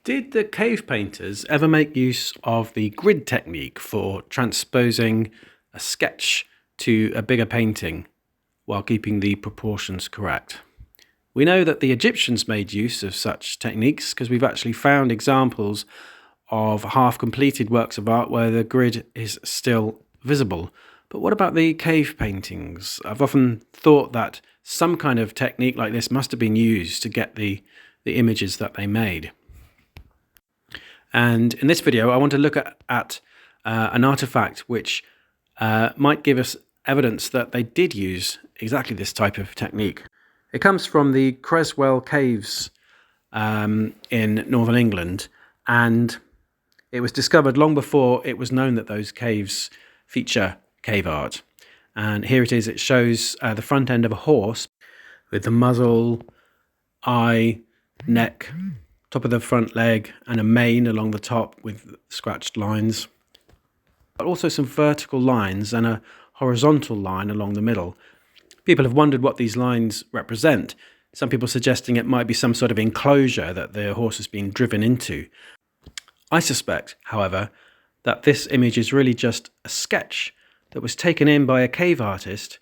Did the cave painters ever make use of the grid technique for transposing a sketch to a bigger painting while keeping the proportions correct? We know that the Egyptians made use of such techniques because we've actually found examples of half completed works of art where the grid is still visible. But what about the cave paintings? I've often thought that some kind of technique like this must have been used to get the images that they made. And in this video, I want to look at an artifact which might give us evidence that they did use exactly this type of technique. It comes from the Creswell Caves in northern England, and it was discovered long before it was known that those caves feature cave art. And here it is. It shows the front end of a horse with the muzzle, eye, neck, top of the front leg, and a mane along the top with scratched lines. But also some vertical lines and a horizontal line along the middle. People have wondered what these lines represent. Some people suggesting it might be some sort of enclosure that the horse has been driven into. I suspect, however, that this image is really just a sketch that was taken in by a cave artist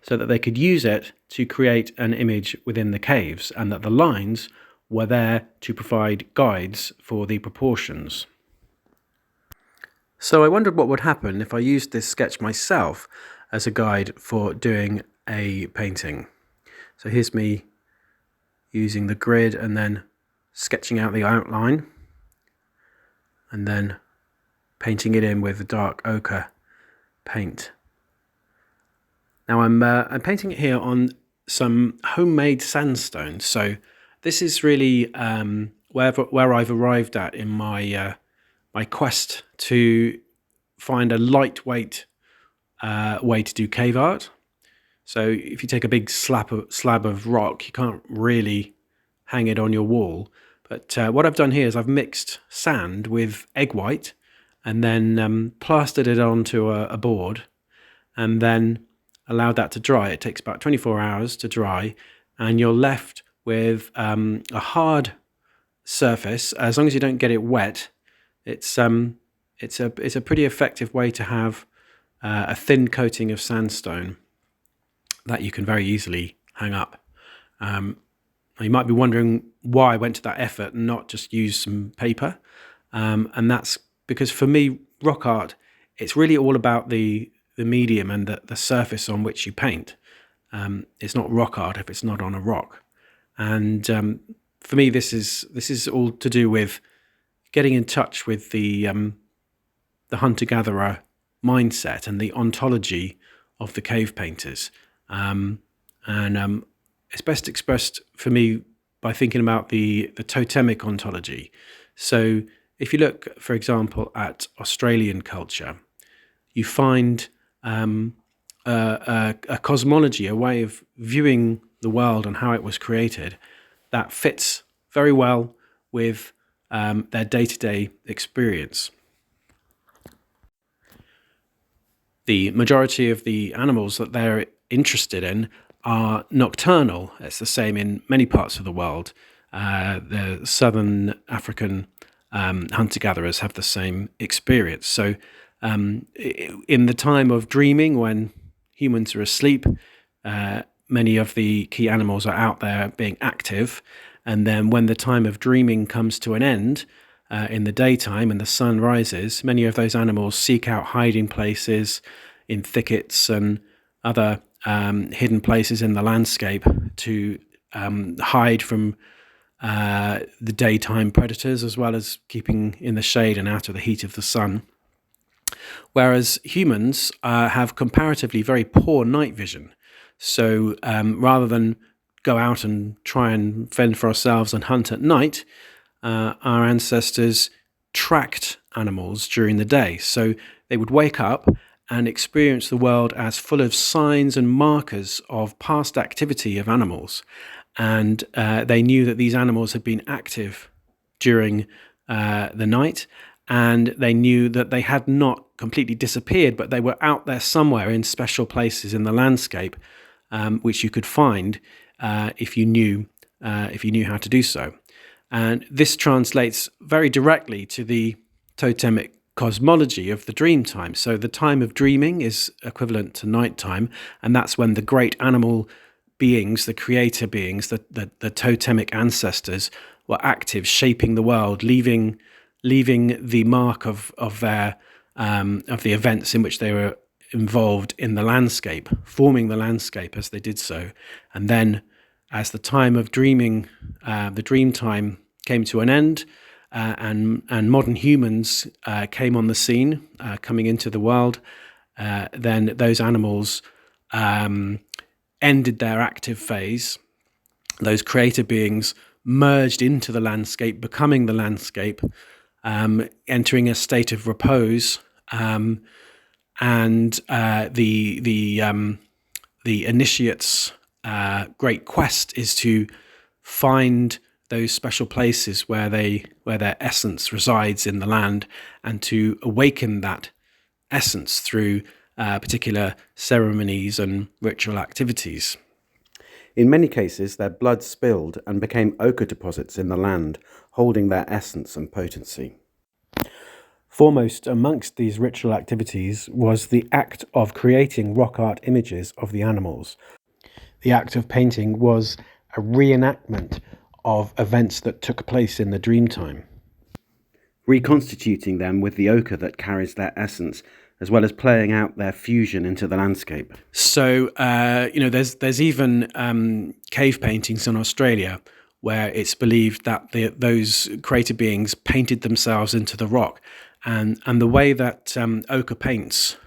so that they could use it to create an image within the caves, and that the lines were there to provide guides for the proportions. So I wondered what would happen if I used this sketch myself as a guide for doing a painting. So here's me using the grid and then sketching out the outline and then painting it in with the dark ochre paint. Now I'm painting it here on some homemade sandstone. So this is really where I've arrived at in my my quest to find a lightweight way to do cave art. So if you take a big slab of rock, you can't really hang it on your wall. But what I've done here is I've mixed sand with egg white and then plastered it onto a board and then allowed that to dry. It takes about 24 hours to dry, and you're left with a hard surface. As long as you don't get it wet, it's a pretty effective way to have a thin coating of sandstone that you can very easily hang up. You might be wondering why I went to that effort and not just use some paper, and that's because for me, rock art, it's really all about the medium and the surface on which you paint. It's not rock art if it's not on a rock. And for me, this is all to do with getting in touch with the hunter-gatherer mindset and the ontology of the cave painters. It's best expressed for me by thinking about the totemic ontology. So if you look, for example, at Australian culture, you find a cosmology, a way of viewing the world and how it was created that fits very well with their day-to-day experience. The majority of the animals that they're interested in are nocturnal. It's the same in many parts of the world. The southern African hunter-gatherers have the same experience. So in the time of dreaming, when humans are asleep, many of the key animals are out there being active. And then when the time of dreaming comes to an end, in the daytime and the sun rises, many of those animals seek out hiding places in thickets and other hidden places in the landscape to hide from the daytime predators, as well as keeping in the shade and out of the heat of the sun. Whereas humans have comparatively very poor night vision. So rather than go out and try and fend for ourselves and hunt at night, our ancestors tracked animals during the day. So they would wake up and experience the world as full of signs and markers of past activity of animals. And they knew that these animals had been active during the night, and they knew that they had not completely disappeared, but they were out there somewhere in special places in the landscape, which you could find if you knew how to do so. And this translates very directly to the totemic cosmology of the dream time. So the time of dreaming is equivalent to nighttime, and that's when the great animal beings, the creator beings, the totemic ancestors were active, shaping the world, leaving the mark of their of the events in which they were involved in the landscape, forming the landscape as they did so. And then as the time of dreaming, the dream time came to an end, and modern humans came on the scene, coming into the world, then those animals ended their active phase. Those creator beings merged into the landscape, becoming the landscape, entering a state of repose, and the initiate's great quest is to find those special places where their essence resides in the land, and to awaken that essence through particular ceremonies and ritual activities. In many cases, their blood spilled and became ochre deposits in the land, holding their essence and potency. Foremost amongst these ritual activities was the act of creating rock art images of the animals. The act of painting was a reenactment of events that took place in the dream time, reconstituting them with the ochre that carries their essence, as well as playing out their fusion into the landscape. So, there's even cave paintings in Australia where it's believed that those creator beings painted themselves into the rock. And the way that ochre paints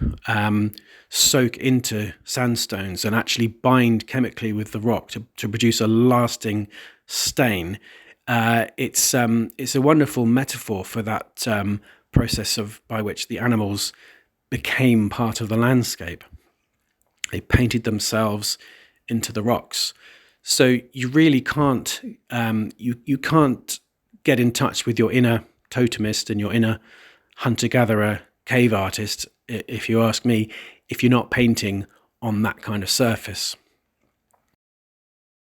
soak into sandstones and actually bind chemically with the rock to produce a lasting stain, it's a wonderful metaphor for that process by which the animals became part of the landscape. They painted themselves into the rocks. So you really can't you can't get in touch with your inner totemist and your inner hunter-gatherer cave artist, if you ask me, if you're not painting on that kind of surface.